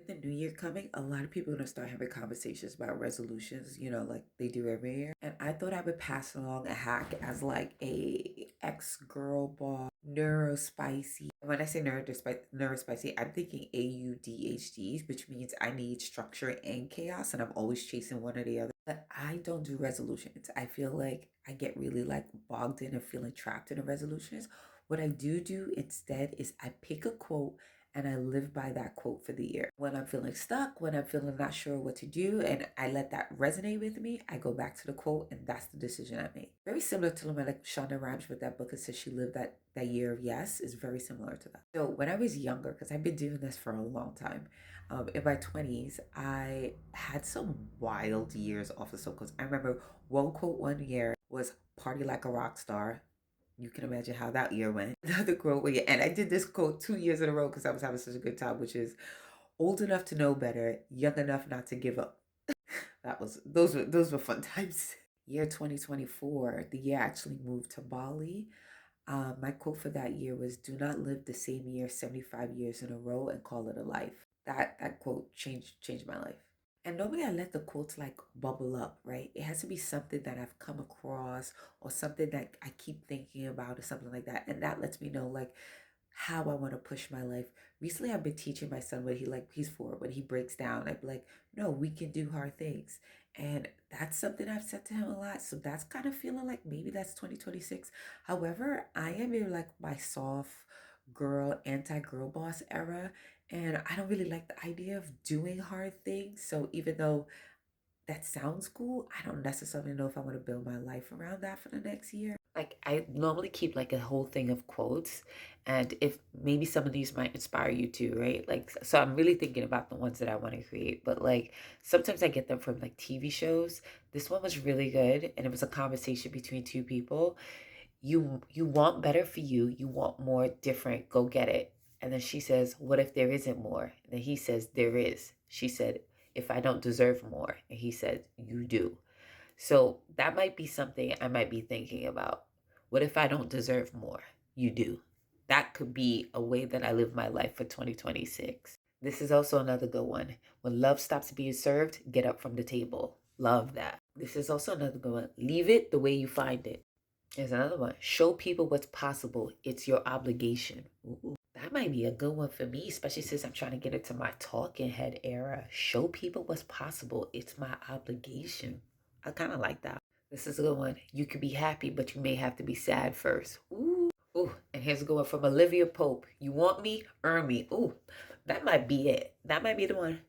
The new year coming, a lot of people are gonna start having conversations about resolutions, like they do every year. And I thought I would pass along a hack as like a ex-girl boss, neurospicy. When I say neurospicy, I'm thinking AUDHDs, which means I need structure and chaos, and I'm always chasing one or the other. But I don't do resolutions. I feel like I get really like bogged in and feeling trapped in the resolutions. What I do instead is I pick a quote and I live by that quote for the year. When I'm feeling stuck, when I'm feeling not sure what to do, and I let that resonate with me, I go back to the quote, and that's the decision I make. Very similar to like Shonda Rhimes with that book that says she lived that year of yes is very similar to that. So when I was younger, because I've been doing this for a long time, in my 20s, I had some wild years off the circles. I remember one quote one year was party like a rock star. You can imagine how that year went. Another quote, and I did this quote 2 years in a row because I was having such a good time, which is old enough to know better, young enough not to give up. Those were fun times. Year 2024, the year I actually moved to Bali. My quote for that year was, "Do not live the same year 75 years in a row and call it a life." That quote changed my life. And normally I let the quotes like bubble up, right? It has to be something that I've come across or something that I keep thinking about or something like that. And that lets me know like how I want to push my life. Recently I've been teaching my son what he's for. When he breaks down, I'd be like, no, we can do hard things. And that's something I've said to him a lot. So that's kind of feeling like maybe that's 2026. However, I am in like my soft girl, anti-girl boss era. And I don't really like the idea of doing hard things. So even though that sounds cool, I don't necessarily know if I want to build my life around that for the next year. Like I normally keep like a whole thing of quotes, and if maybe some of these might inspire you too, right? Like so I'm really thinking about the ones that I want to create, but like sometimes I get them from like TV shows. This one was really good and it was a conversation between two people. You want better for you, you want more different, go get it. And then she says, what if there isn't more? And then he says, there is. She said, if I don't deserve more. And he said, you do. So that might be something I might be thinking about. What if I don't deserve more? You do. That could be a way that I live my life for 2026. This is also another good one. When love stops being served, get up from the table. Love that. This is also another good one. Leave it the way you find it. There's another one. Show people what's possible. It's your obligation. Ooh, that might be a good one for me, especially since I'm trying to get into my talking head era. Show people what's possible. It's my obligation. I kind of like that. This is a good one. You can be happy, but you may have to be sad first. Ooh. Ooh. And here's a good one from Olivia Pope. You want me? Earn me. Ooh. That might be it. That might be the one.